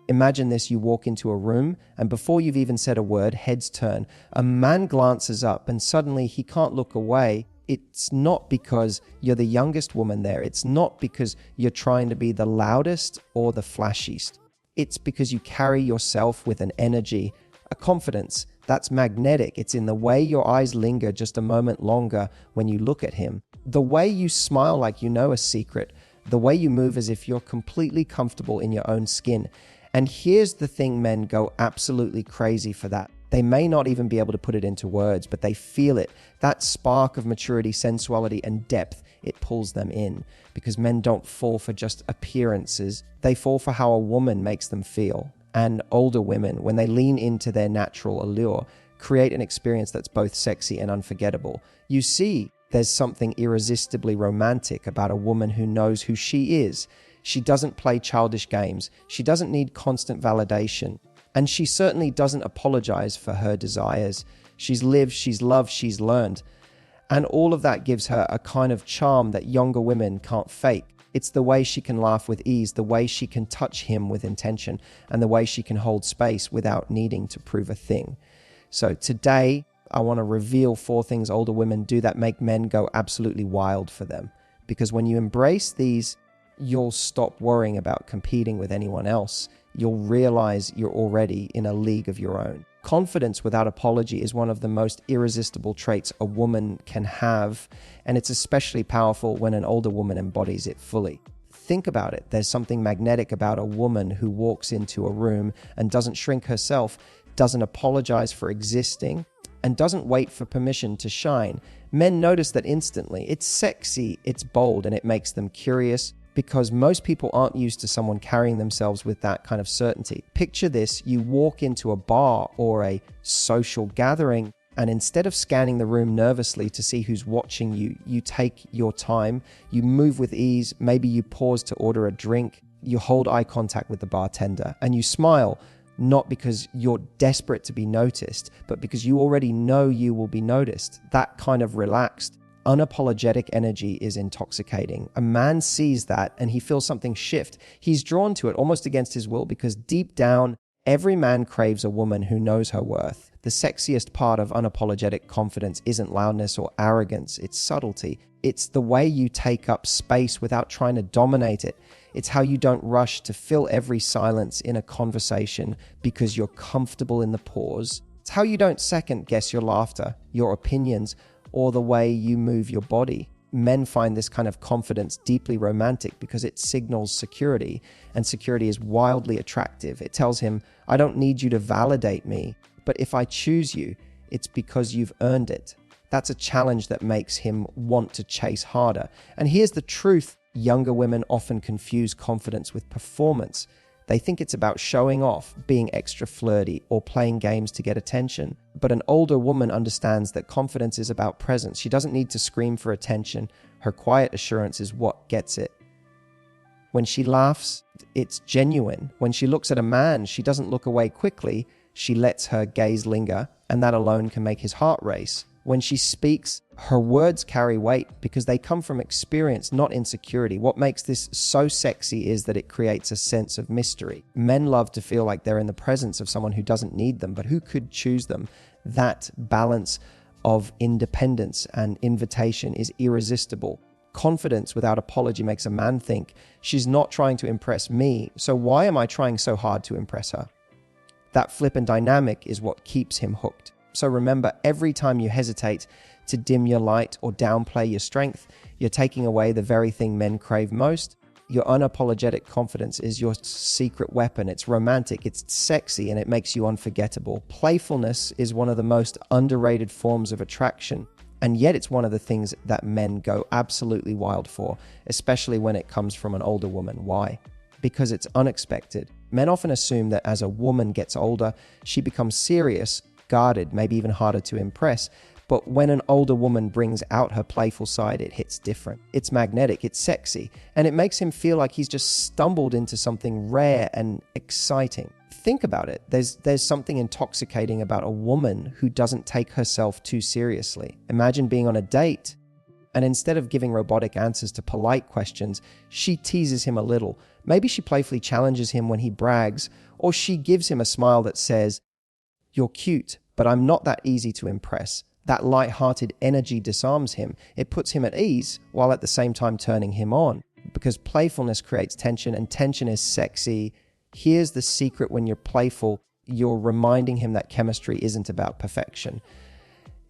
Imagine this, you walk into a room and before you've even said a word, heads turn. A man glances up and suddenly he can't look away. It's not because you're the youngest woman there. It's not because you're trying to be the loudest or the flashiest. It's because you carry yourself with an energy, a confidence that's magnetic. It's in the way your eyes linger just a moment longer when you look at him. The way you smile like you know a secret. The way you move as if you're completely comfortable in your own skin. And here's the thing, men go absolutely crazy for that. They may not even be able to put it into words, but they feel it. That spark of maturity, sensuality, and depth, it pulls them in. Because men don't fall for just appearances. They fall for how a woman makes them feel. And older women, when they lean into their natural allure, create an experience that's both sexy and unforgettable. You see, there's something irresistibly romantic about a woman who knows who she is. She doesn't play childish games. She doesn't need constant validation. And she certainly doesn't apologize for her desires. She's lived, she's loved, she's learned. And all of that gives her a kind of charm that younger women can't fake. It's the way she can laugh with ease, the way she can touch him with intention, and the way she can hold space without needing to prove a thing. So today, I want to reveal 4 things older women do that make men go absolutely wild for them. Because when you embrace these, you'll stop worrying about competing with anyone else. You'll realize you're already in a league of your own. Confidence without apology is one of the most irresistible traits a woman can have, and it's especially powerful when an older woman embodies it fully. Think about it. There's something magnetic about a woman who walks into a room and doesn't shrink herself, doesn't apologize for existing, and doesn't wait for permission to shine. Men notice that instantly. It's sexy, it's bold, and it makes them curious, because most people aren't used to someone carrying themselves with that kind of certainty. Picture this, you walk into a bar or a social gathering, and instead of scanning the room nervously to see who's watching you, you take your time, you move with ease, maybe you pause to order a drink, you hold eye contact with the bartender, and you smile, not because you're desperate to be noticed, but because you already know you will be noticed. That kind of relaxed, unapologetic energy is intoxicating. A man sees that and he feels something shift. He's drawn to it almost against his will because deep down, every man craves a woman who knows her worth. The sexiest part of unapologetic confidence isn't loudness or arrogance, it's subtlety. It's the way you take up space without trying to dominate it. It's how you don't rush to fill every silence in a conversation because you're comfortable in the pause. It's how you don't second guess your laughter, your opinions, or the way you move your body. Men find this kind of confidence deeply romantic because it signals security, and security is wildly attractive. It tells him, I don't need you to validate me, but if I choose you, it's because you've earned it. That's a challenge that makes him want to chase harder. And here's the truth. Younger women often confuse confidence with performance. They think it's about showing off, being extra flirty, or playing games to get attention. But an older woman understands that confidence is about presence. She doesn't need to scream for attention. Her quiet assurance is what gets it. When she laughs, it's genuine. When she looks at a man, she doesn't look away quickly. She lets her gaze linger, and that alone can make his heart race. When she speaks, her words carry weight because they come from experience, not insecurity. What makes this so sexy is that it creates a sense of mystery. Men love to feel like they're in the presence of someone who doesn't need them, but who could choose them. That balance of independence and invitation is irresistible. Confidence without apology makes a man think, she's not trying to impress me, so why am I trying so hard to impress her? That flippant dynamic is what keeps him hooked. So remember, every time you hesitate to dim your light or downplay your strength, you're taking away the very thing men crave most. Your unapologetic confidence is your secret weapon. It's romantic, it's sexy, and it makes you unforgettable. Playfulness is one of the most underrated forms of attraction, and yet it's one of the things that men go absolutely wild for, especially when it comes from an older woman. Why? Because it's unexpected. Men often assume that as a woman gets older, she becomes serious, guarded, maybe even harder to impress. But when an older woman brings out her playful side, it hits different. It's magnetic, it's sexy, and it makes him feel like he's just stumbled into something rare and exciting. Think about it. There's something intoxicating about a woman who doesn't take herself too seriously. Imagine being on a date And instead of giving robotic answers to polite questions, she teases him a little. Maybe she playfully challenges him when he brags, or she gives him a smile that says, "You're cute, but I'm not that easy to impress." That light-hearted energy disarms him. It puts him at ease, while at the same time turning him on. Because playfulness creates tension, and tension is sexy. Here's the secret: when you're playful, you're reminding him that chemistry isn't about perfection.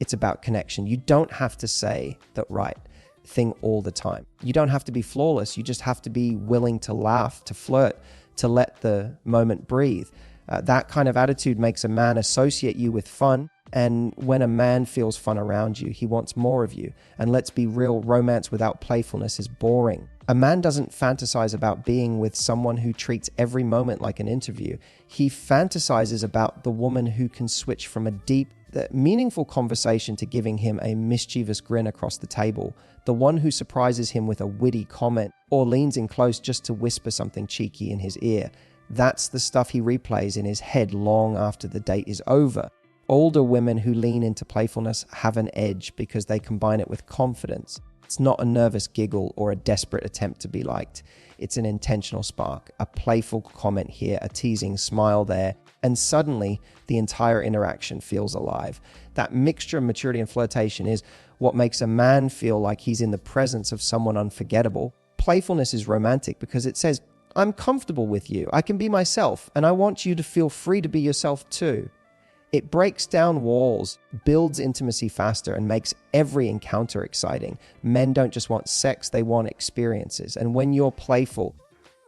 It's about connection. You don't have to say the right thing all the time. You don't have to be flawless. You just have to be willing to laugh, to flirt, to let the moment breathe. That kind of attitude makes a man associate you with fun. And when a man feels fun around you, he wants more of you. And let's be real, romance without playfulness is boring. A man doesn't fantasize about being with someone who treats every moment like an interview. He fantasizes about the woman who can switch from a deep, meaningful conversation to giving him a mischievous grin across the table. The one who surprises him with a witty comment or leans in close just to whisper something cheeky in his ear. That's the stuff he replays in his head long after the date is over. Older women who lean into playfulness have an edge because they combine it with confidence. It's not a nervous giggle or a desperate attempt to be liked. It's an intentional spark, a playful comment here, a teasing smile there, and suddenly the entire interaction feels alive. That mixture of maturity and flirtation is what makes a man feel like he's in the presence of someone unforgettable. Playfulness is romantic because it says, "I'm comfortable with you, I can be myself, and I want you to feel free to be yourself too." It breaks down walls, builds intimacy faster, and makes every encounter exciting. Men don't just want sex, they want experiences. And when you're playful,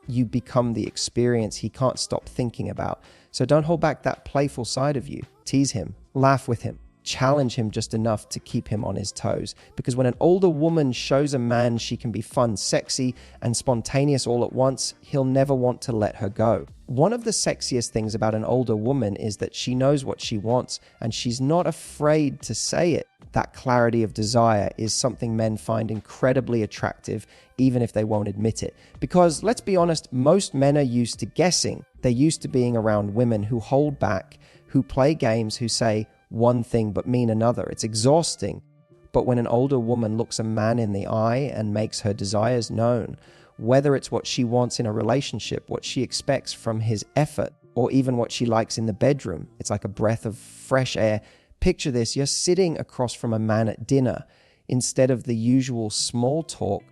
you become the experience he can't stop thinking about. So don't hold back that playful side of you. Tease him, laugh with him, challenge him just enough to keep him on his toes. Because when an older woman shows a man she can be fun, sexy, and spontaneous all at once, he'll never want to let her go. One of the sexiest things about an older woman is that she knows what she wants, and she's not afraid to say it. That clarity of desire is something men find incredibly attractive, even if they won't admit it. Because let's be honest, most men are used to guessing. They're used to being around women who hold back, who play games, who say one thing but mean another. It's exhausting. But when an older woman looks a man in the eye and makes her desires known, whether it's what she wants in a relationship, what she expects from his effort, or even what she likes in the bedroom, it's like a breath of fresh air. Picture this: you're sitting across from a man at dinner. Instead of the usual small talk,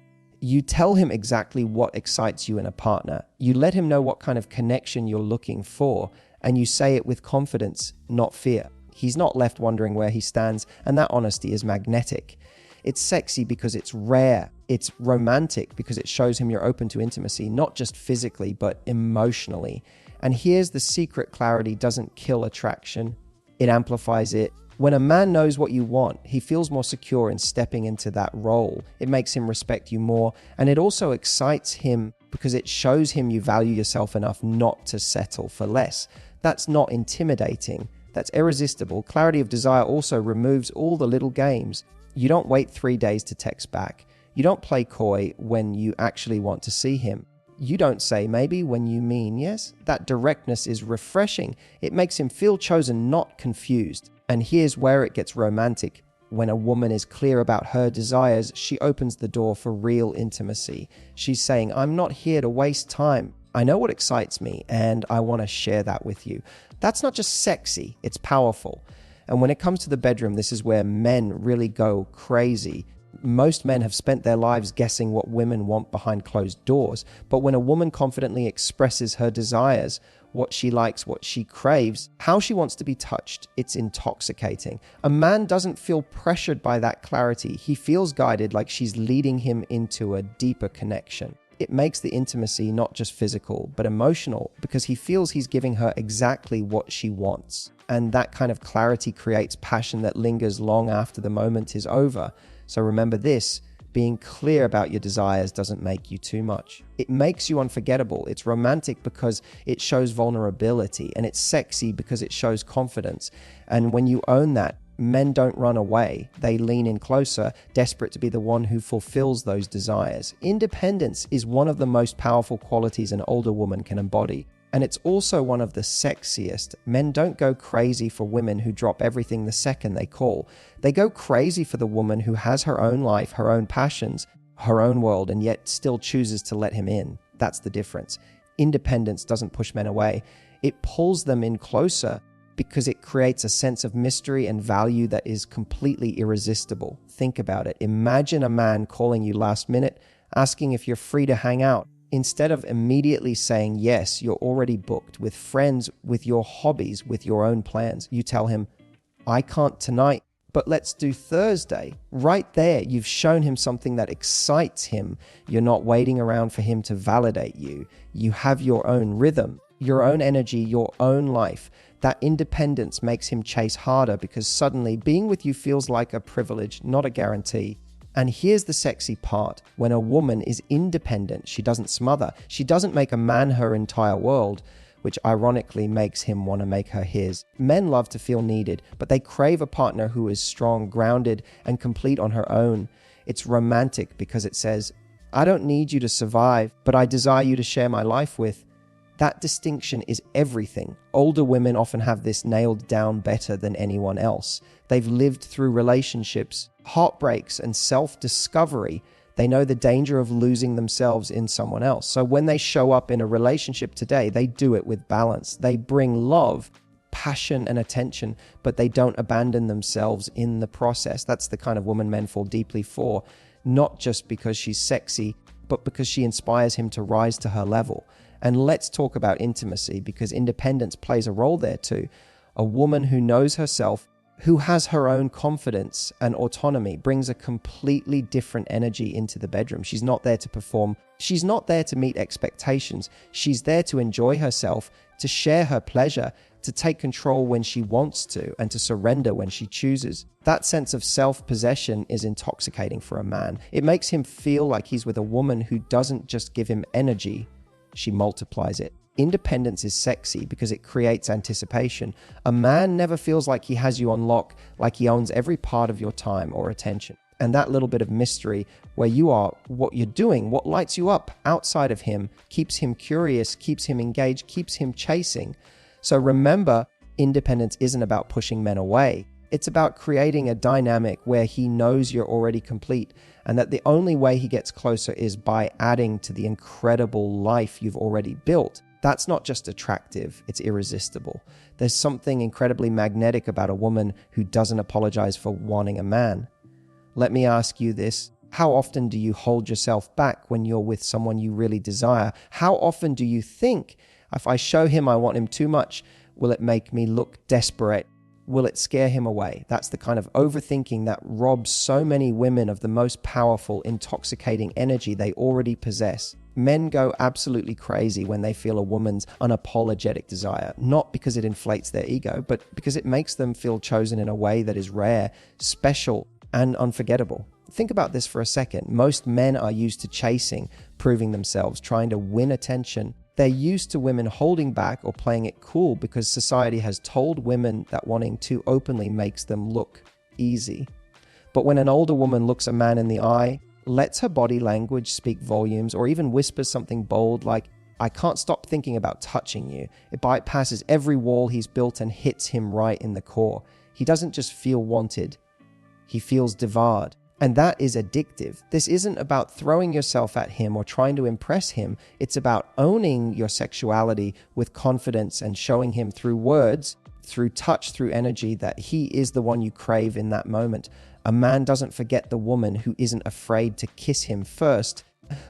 you tell him exactly what excites you in a partner. You let him know what kind of connection you're looking for, and you say it with confidence, not fear. He's not left wondering where he stands, and that honesty is magnetic. It's sexy because it's rare. It's romantic because it shows him you're open to intimacy, not just physically, but emotionally. And here's the secret: clarity doesn't kill attraction, it amplifies it. When a man knows what you want, he feels more secure in stepping into that role. It makes him respect you more, and it also excites him because it shows him you value yourself enough not to settle for less. That's not intimidating. That's irresistible. Clarity of desire also removes all the little games. You don't wait 3 days to text back. You don't play coy when you actually want to see him. You don't say maybe when you mean yes. That directness is refreshing. It makes him feel chosen, not confused. And here's where it gets romantic. When a woman is clear about her desires, she opens the door for real intimacy. She's saying, "I'm not here to waste time. I know what excites me, and I want to share that with you." That's not just sexy, it's powerful. And when it comes to the bedroom, this is where men really go crazy. Most men have spent their lives guessing what women want behind closed doors. But when a woman confidently expresses her desires, what she likes, what she craves, how she wants to be touched, it's intoxicating. A man doesn't feel pressured by that clarity. He feels guided, like she's leading him into a deeper connection. It makes the intimacy not just physical, but emotional, because he feels he's giving her exactly what she wants. And that kind of clarity creates passion that lingers long after the moment is over. So remember this: being clear about your desires doesn't make you too much. It makes you unforgettable. It's romantic because it shows vulnerability, and it's sexy because it shows confidence. And when you own that, men don't run away. They lean in closer, desperate to be the one who fulfills those desires. Independence is one of the most powerful qualities an older woman can embody. And it's also one of the sexiest. Men don't go crazy for women who drop everything the second they call. They go crazy for the woman who has her own life, her own passions, her own world, and yet still chooses to let him in. That's the difference. Independence doesn't push men away. It pulls them in closer because it creates a sense of mystery and value that is completely irresistible. Think about it. Imagine a man calling you last minute, asking if you're free to hang out. Instead of immediately saying yes, you're already booked with friends, with your hobbies, with your own plans. You tell him, I can't tonight, but let's do Thursday. Right there, you've shown him something that excites him. You're not waiting around for him to validate you. You have your own rhythm, your own energy, your own life. That independence makes him chase harder because suddenly being with you feels like a privilege, not a guarantee. And here's the sexy part. When a woman is independent, she doesn't smother. She doesn't make a man her entire world, which ironically makes him want to make her his. Men love to feel needed, but they crave a partner who is strong, grounded, and complete on her own. It's romantic because it says, I don't need you to survive, but I desire you to share my life with. That distinction is everything. Older women often have this nailed down better than anyone else. They've lived through relationships, heartbreaks, and self-discovery. They know the danger of losing themselves in someone else. So when they show up in a relationship today, they do it with balance. They bring love, passion, and attention, but they don't abandon themselves in the process. That's the kind of woman men fall deeply for, not just because she's sexy, but because she inspires him to rise to her level. And let's talk about intimacy, because independence plays a role there too. A woman who knows herself, who has her own confidence and autonomy, brings a completely different energy into the bedroom. She's not there to perform. She's not there to meet expectations. She's there to enjoy herself, to share her pleasure, to take control when she wants to, and to surrender when she chooses. That sense of self-possession is intoxicating for a man. It makes him feel like he's with a woman who doesn't just give him energy, she multiplies it. Independence is sexy because it creates anticipation. A man never feels like he has you on lock, like he owns every part of your time or attention. And that little bit of mystery where you are, what you're doing, what lights you up outside of him, keeps him curious, keeps him engaged, keeps him chasing. So remember, independence isn't about pushing men away. It's about creating a dynamic where he knows you're already complete, and that the only way he gets closer is by adding to the incredible life you've already built. That's not just attractive, it's irresistible. There's something incredibly magnetic about a woman who doesn't apologize for wanting a man. Let me ask you this. How often do you hold yourself back when you're with someone you really desire? How often do you think, if I show him I want him too much, will it make me look desperate? Will it scare him away? That's the kind of overthinking that robs so many women of the most powerful, intoxicating energy they already possess. Men go absolutely crazy when they feel a woman's unapologetic desire, not because it inflates their ego, but because it makes them feel chosen in a way that is rare, special, and unforgettable. Think about this for a second. Most men are used to chasing, proving themselves, trying to win attention. They're used to women holding back or playing it cool because society has told women that wanting too openly makes them look easy. But when an older woman looks a man in the eye, lets her body language speak volumes, or even whispers something bold like, I can't stop thinking about touching you, it bypasses every wall he's built and hits him right in the core. He doesn't just feel wanted, he feels devoured. And that is addictive. This isn't about throwing yourself at him or trying to impress him. It's about owning your sexuality with confidence and showing him through words, through touch, through energy, that he is the one you crave in that moment. A man doesn't forget the woman who isn't afraid to kiss him first,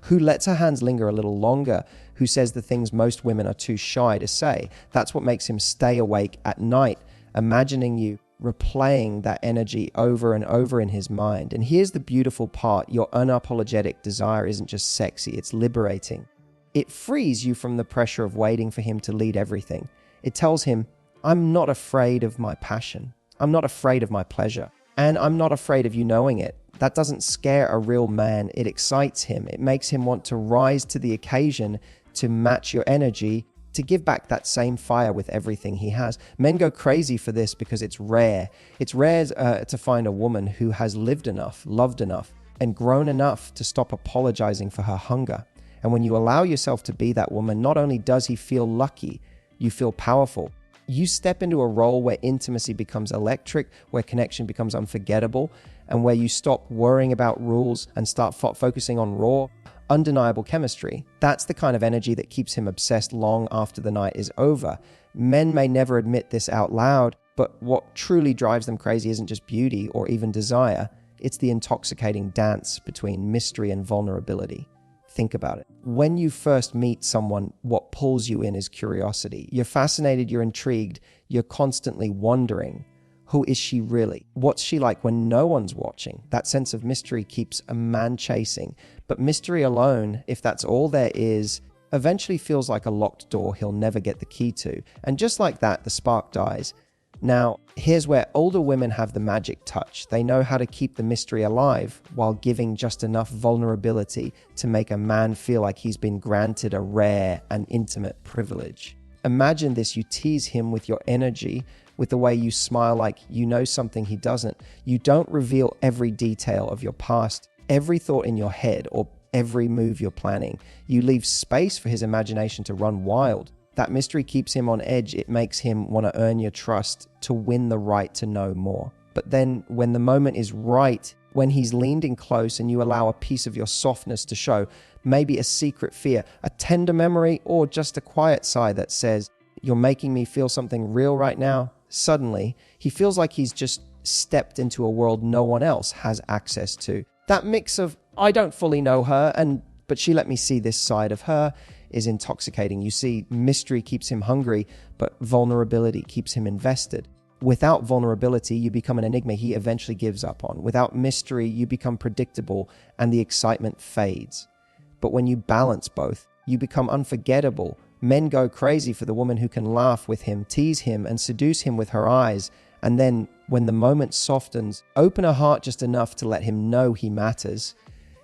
who lets her hands linger a little longer, who says the things most women are too shy to say. That's what makes him stay awake at night, imagining you, replaying that energy over and over in his mind. And here's the beautiful part. Your unapologetic desire isn't just sexy, it's liberating. It frees you from the pressure of waiting for him to lead everything. It tells him, I'm not afraid of my passion. I'm not afraid of my pleasure. And I'm not afraid of you knowing it. That doesn't scare a real man. It excites him. It makes him want to rise to the occasion, to match your energy, to give back that same fire with everything he has. Men go crazy for this because it's rare. It's rare to find a woman who has lived enough, loved enough, and grown enough to stop apologizing for her hunger. And when you allow yourself to be that woman, not only does he feel lucky, you feel powerful. You step into a role where intimacy becomes electric, where connection becomes unforgettable, and where you stop worrying about rules and start focusing on raw, undeniable chemistry. That's the kind of energy that keeps him obsessed long after the night is over. Men may never admit this out loud, but what truly drives them crazy isn't just beauty or even desire. It's the intoxicating dance between mystery and vulnerability. Think about it. When you first meet someone, what pulls you in is curiosity. You're fascinated, you're intrigued, you're constantly wondering, who is she really? What's she like when no one's watching? That sense of mystery keeps a man chasing. But mystery alone, if that's all there is, eventually feels like a locked door he'll never get the key to. And just like that, the spark dies. Now, here's where older women have the magic touch. They know how to keep the mystery alive while giving just enough vulnerability to make a man feel like he's been granted a rare and intimate privilege. Imagine this: you tease him with your energy, with the way you smile like you know something he doesn't. You don't reveal every detail of your past, every thought in your head, or every move you're planning. You leave space for his imagination to run wild. That mystery keeps him on edge. It makes him want to earn your trust, to win the right to know more. But then when the moment is right, when he's leaned in close and you allow a piece of your softness to show, maybe a secret fear, a tender memory, or just a quiet sigh that says, "You're making me feel something real right now," suddenly he feels like he's just stepped into a world no one else has access to. That mix of, I don't fully know her, but she let me see this side of her, is intoxicating. You see, mystery keeps him hungry, but vulnerability keeps him invested. Without vulnerability, you become an enigma he eventually gives up on. Without mystery, you become predictable and the excitement fades. But when you balance both, you become unforgettable. Men go crazy for the woman who can laugh with him, tease him, and seduce him with her eyes. And then, when the moment softens, open her heart just enough to let him know he matters.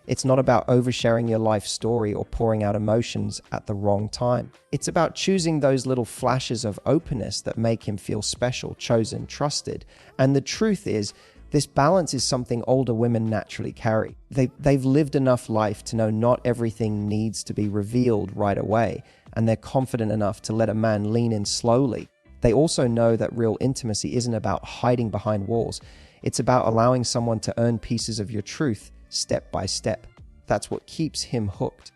It's not about oversharing your life story or pouring out emotions at the wrong time. It's about choosing those little flashes of openness that make him feel special, chosen, trusted. And the truth is, this balance is something older women naturally carry. They've lived enough life to know not everything needs to be revealed right away, and they're confident enough to let a man lean in slowly. They also know that real intimacy isn't about hiding behind walls. It's about allowing someone to earn pieces of your truth step by step. That's what keeps him hooked.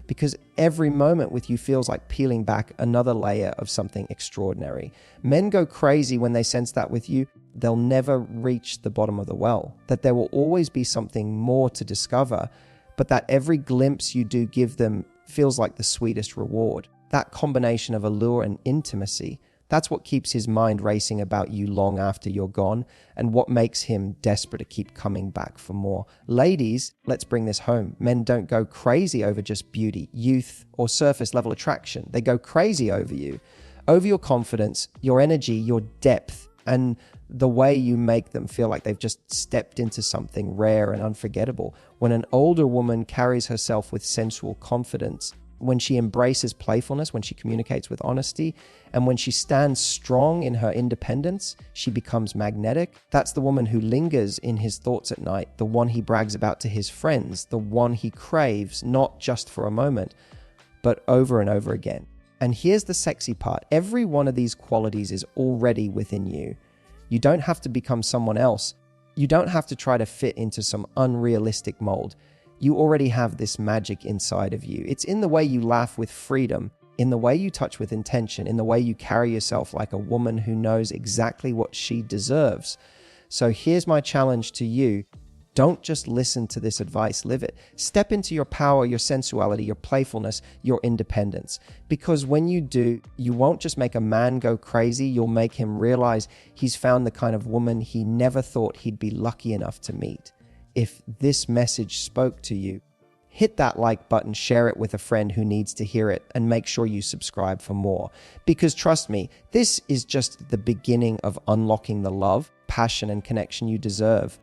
Because every moment with you feels like peeling back another layer of something extraordinary. Men go crazy when they sense that with you, they'll never reach the bottom of the well, that there will always be something more to discover, but that every glimpse you do give them feels like the sweetest reward. That combination of allure and intimacy, that's what keeps his mind racing about you long after you're gone, and what makes him desperate to keep coming back for more. Ladies, let's bring this home. Men don't go crazy over just beauty, youth, or surface level attraction. They go crazy over you, over your confidence, your energy, your depth, and the way you make them feel like they've just stepped into something rare and unforgettable. When an older woman carries herself with sensual confidence, when she embraces playfulness, when she communicates with honesty, and when she stands strong in her independence, she becomes magnetic. That's the woman who lingers in his thoughts at night, the one he brags about to his friends, the one he craves, not just for a moment, but over and over again. And here's the sexy part. Every one of these qualities is already within you. You don't have to become someone else. You don't have to try to fit into some unrealistic mold. You already have this magic inside of you. It's in the way you laugh with freedom, in the way you touch with intention, in the way you carry yourself like a woman who knows exactly what she deserves. So here's my challenge to you. Don't just listen to this advice, live it. Step into your power, your sensuality, your playfulness, your independence. Because when you do, you won't just make a man go crazy, you'll make him realize he's found the kind of woman he never thought he'd be lucky enough to meet. If this message spoke to you, hit that like button, share it with a friend who needs to hear it, and make sure you subscribe for more. Because trust me, this is just the beginning of unlocking the love, passion, and connection you deserve.